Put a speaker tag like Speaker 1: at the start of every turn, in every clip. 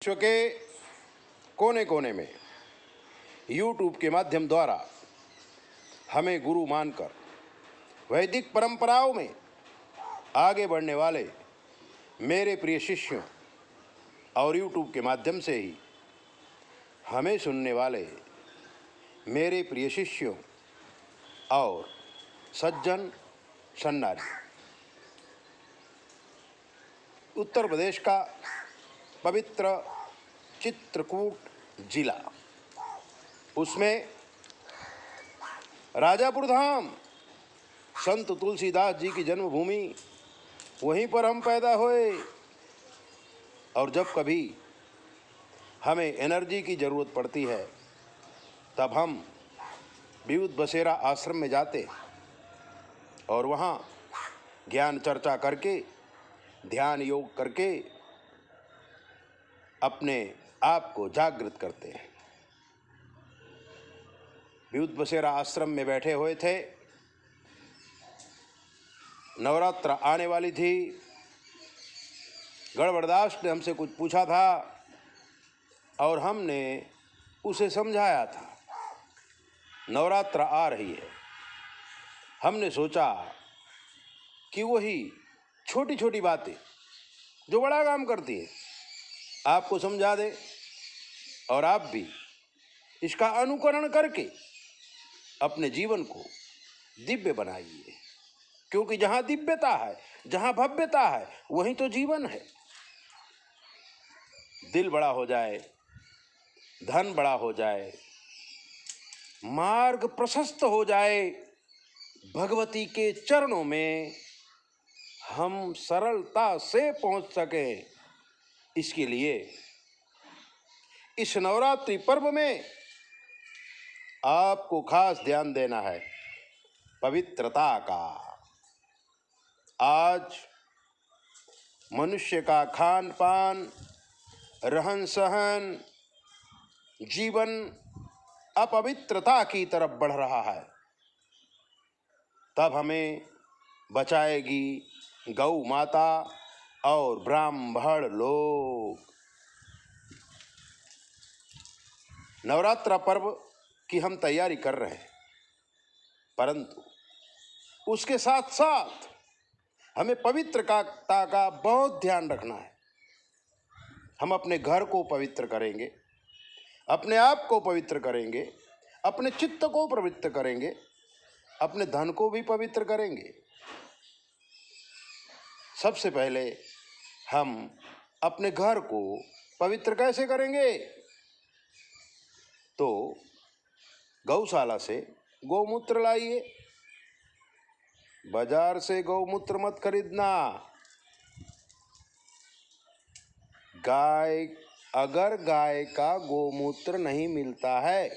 Speaker 1: विश्व के कोने कोने में यूट्यूब के माध्यम द्वारा हमें गुरु मानकर वैदिक परंपराओं में आगे बढ़ने वाले मेरे प्रिय शिष्यों और यूट्यूब के माध्यम से ही हमें सुनने वाले मेरे प्रिय शिष्यों और सज्जन सन्नारी, उत्तर प्रदेश का पवित्र चित्रकूट जिला, उसमें राजापुर धाम संत तुलसीदास जी की जन्मभूमि, वहीं पर हम पैदा हुए। और जब कभी हमें एनर्जी की ज़रूरत पड़ती है तब हम विद्युत बसेरा आश्रम में जाते और वहाँ ज्ञान चर्चा करके, ध्यान योग करके अपने आप को जागृत करते हैं। विद्युत बसेरा आश्रम में बैठे हुए थे, नवरात्र आने वाली थी। गढ़वरदास ने हमसे कुछ पूछा था और हमने उसे समझाया था। नवरात्र आ रही है, हमने सोचा कि वही छोटी छोटी बातें जो बड़ा काम करती है आपको समझा दे और आप भी इसका अनुकरण करके अपने जीवन को दिव्य बनाइए, क्योंकि जहाँ दिव्यता है, जहाँ भव्यता है, वहीं तो जीवन है। दिल बड़ा हो जाए, धन बड़ा हो जाए, मार्ग प्रशस्त हो जाए, भगवती के चरणों में हम सरलता से पहुंच सकें, इसके लिए इस नवरात्रि पर्व में आपको खास ध्यान देना है पवित्रता का। आज मनुष्य का खान पान, रहन सहन, जीवन अपवित्रता की तरफ बढ़ रहा है। तब हमें बचाएगी गौ माता और ब्राह्मण लोग। नवरात्र पर्व की हम तैयारी कर रहे हैं, परंतु उसके साथ साथ हमें पवित्रता का बहुत ध्यान रखना है। हम अपने घर को पवित्र करेंगे, अपने आप को पवित्र करेंगे, अपने चित्त को पवित्र करेंगे, अपने धन को भी पवित्र करेंगे। सबसे पहले हम अपने घर को पवित्र कैसे करेंगे? तो गौशाला से गौमूत्र लाइए, बाजार से गौमूत्र मत खरीदना। अगर गाय का गोमूत्र नहीं मिलता है,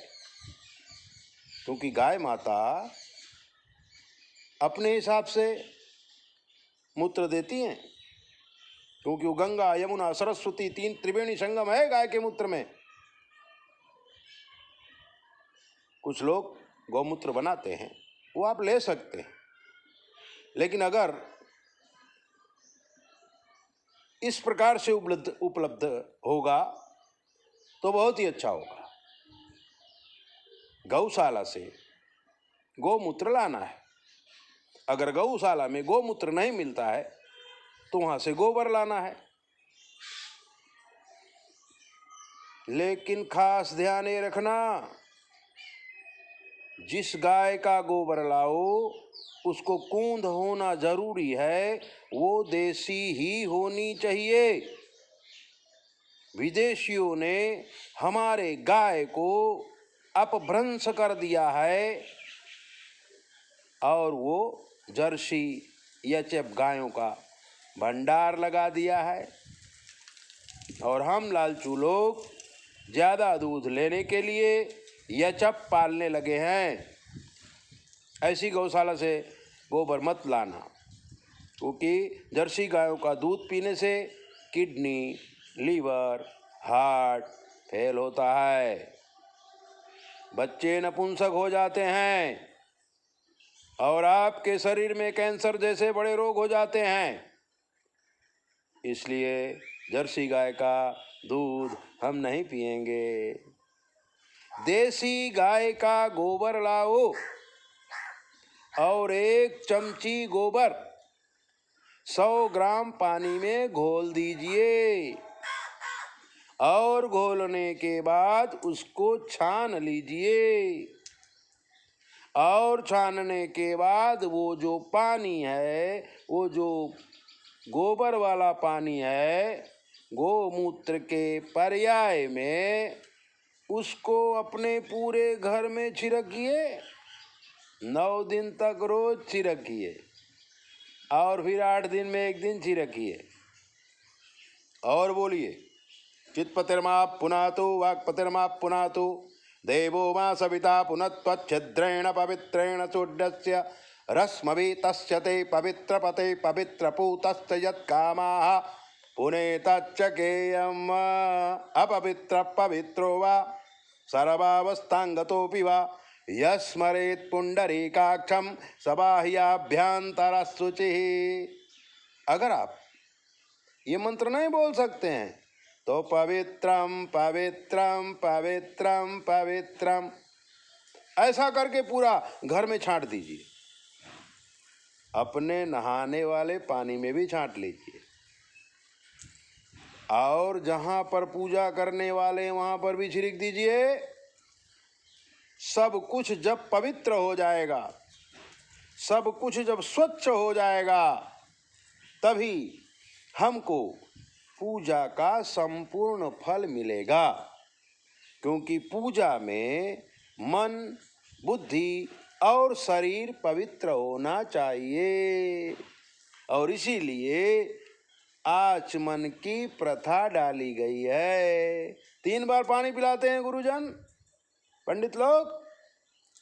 Speaker 1: क्योंकि गाय माता अपने हिसाब से मूत्र देती हैं, क्योंकि वो गंगा यमुना सरस्वती 3 त्रिवेणी संगम है गाय के मूत्र में। कुछ लोग गौमूत्र बनाते हैं, वो आप ले सकते हैं, लेकिन अगर इस प्रकार से उपलब्ध होगा तो बहुत ही अच्छा होगा। गौशाला से गौमूत्र लाना है। अगर गौशाला में गौमूत्र नहीं मिलता है तो वहां से गोबर लाना है। लेकिन खास ध्यान ये रखना, जिस गाय का गोबर लाओ उसको कूंद होना जरूरी है, वो देसी ही होनी चाहिए। विदेशियों ने हमारे गाय को अपभ्रंश कर दिया है और वो जर्सी एचएफ गायों का भंडार लगा दिया है, और हम लालचू लोग ज़्यादा दूध लेने के लिए एचएफ पालने लगे हैं। ऐसी गौशाला से गोबर मत लाना, क्योंकि जर्सी गायों का दूध पीने से किडनी, लीवर, हार्ट फेल होता है, बच्चे नपुंसक हो जाते हैं और आपके शरीर में कैंसर जैसे बड़े रोग हो जाते हैं। इसलिए जर्सी गाय का दूध हम नहीं पिएंगे। देसी गाय का गोबर लाओ और 1 चमची गोबर 100 ग्राम पानी में घोल दीजिए और घोलने के बाद उसको छान लीजिए और छानने के बाद वो जो पानी है, वो जो गोबर वाला पानी है, गोमूत्र के पर्याय में उसको अपने पूरे घर में छिड़किए। 9 दिन तक रोज छिड़किए और फिर 8 दिन में 1 दिन छिड़किए और बोलिए चित्पतिर्माप पुनातु वाक्पतिर्माप पुनातु देवो मा सविता पुनत्वच्छिद्रेण पवित्रेण सूर्यस्य रश्मवि तस्य ते पवित्रपते पवित्रपूतस्य यत्कामाः पुनेतच्चकेयम् अपवित्रः पवित्रो वा सर्वावस्थांगतोऽपि वा यस्मरेत् पुंडरीकाक्षं सबाह्याभ्यंतरः शुचिः। अगर आप ये मंत्र नहीं बोल सकते हैं तो पवित्रम पवित्रम पवित्रम पवित्रम ऐसा करके पूरा घर में छांट दीजिए। अपने नहाने वाले पानी में भी छांट लीजिए और जहां पर पूजा करने वाले वहां पर भी छिड़क दीजिए। सब कुछ जब पवित्र हो जाएगा, सब कुछ जब स्वच्छ हो जाएगा, तभी हमको पूजा का संपूर्ण फल मिलेगा। क्योंकि पूजा में मन, बुद्धि और शरीर पवित्र होना चाहिए और इसीलिए आचमन की प्रथा डाली गई है। 3 बार पानी पिलाते हैं गुरुजन, पंडित लोग।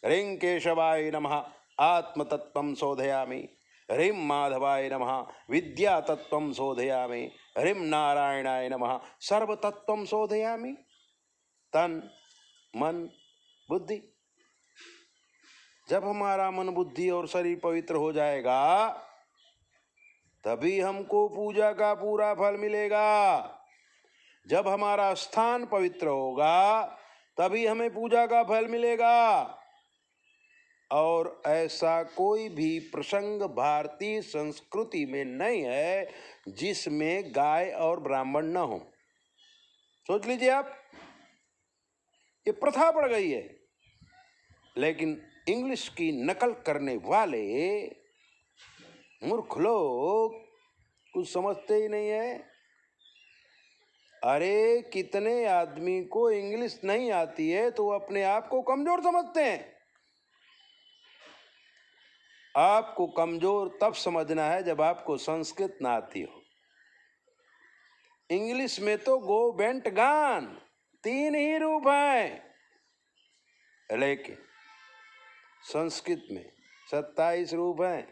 Speaker 1: ह्रीं केशवाय नमः आत्मतत्त्वं शोधयामि, ह्रीं माधवाय नमः विद्यातत्त्वं शोधयामि, ह्रीं नारायणाय नमः सर्वतत्त्वं शोधयामि। तन मन बुद्धि, जब हमारा मन बुद्धि और शरीर पवित्र हो जाएगा तभी हमको पूजा का पूरा फल मिलेगा। जब हमारा स्थान पवित्र होगा तभी हमें पूजा का फल मिलेगा। और ऐसा कोई भी प्रसंग भारतीय संस्कृति में नहीं है जिसमें गाय और ब्राह्मण न हो। सोच लीजिए आप, ये प्रथा पड़ गई है। लेकिन इंग्लिश की नकल करने वाले मूर्ख लोग कुछ समझते ही नहीं है। अरे कितने आदमी को इंग्लिश नहीं आती है तो अपने आप को कमजोर समझते हैं। आपको कमजोर तब समझना है जब आपको संस्कृत ना आती हो। इंग्लिश में तो गो बेंट गान 3 ही रूप हैं, लेकिन संस्कृत में 27 रूप हैं।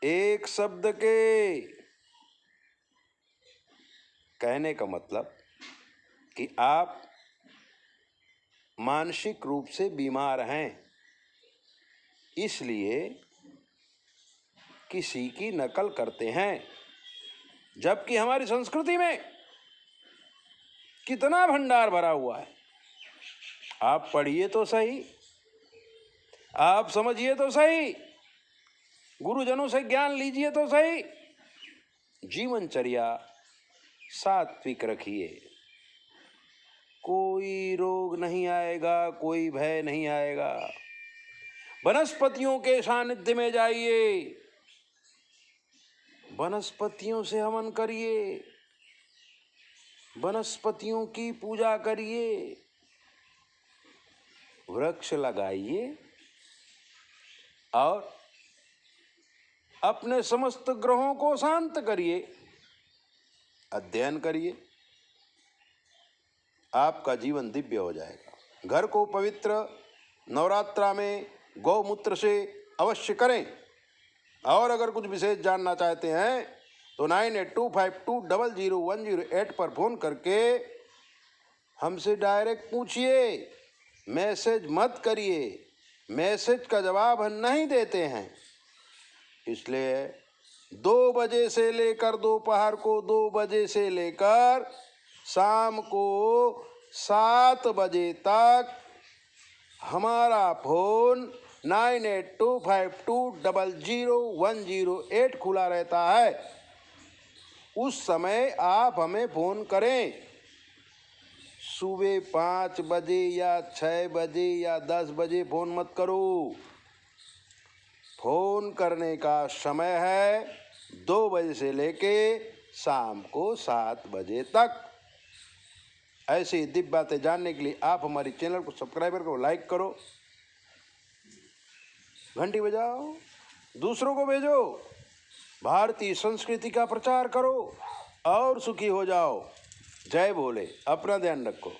Speaker 1: एक शब्द के कहने का मतलब कि आप मानसिक रूप से बीमार हैं, इसलिए किसी की नकल करते हैं। जबकि हमारी संस्कृति में कितना भंडार भरा हुआ है। आप पढ़िए तो सही, आप समझिए तो सही, गुरुजनों से ज्ञान लीजिए तो सही। जीवनचर्या सात्विक रखिए, कोई रोग नहीं आएगा, कोई भय नहीं आएगा। वनस्पतियों के सानिध्य में जाइए, वनस्पतियों से हवन करिए, वनस्पतियों की पूजा करिए, वृक्ष लगाइए और अपने समस्त ग्रहों को शांत करिए, अध्ययन करिए। आपका जीवन दिव्य हो जाएगा। घर को पवित्र नवरात्रा में गौमूत्र से अवश्य करें। और अगर कुछ विशेष जानना चाहते हैं तो 9825200108 पर फोन करके हमसे डायरेक्ट पूछिए। मैसेज मत करिए, मैसेज का जवाब हम नहीं देते हैं। इसलिए 2 बजे से लेकर दोपहर को 2 बजे से लेकर शाम को 7 बजे तक हमारा फोन 9825200108 खुला रहता है। उस समय आप हमें फ़ोन करें। सुबह 5 बजे या 6 बजे या 10 बजे फ़ोन मत करो। फ़ोन करने का समय है 2 बजे से लेके शाम को 7 बजे तक। ऐसी दिव्य बातें जानने के लिए आप हमारे चैनल को सब्सक्राइब करो, लाइक करो, घंटी बजाओ, दूसरों को भेजो, भारतीय संस्कृति का प्रचार करो और सुखी हो जाओ। जय भोले। अपना ध्यान रखो।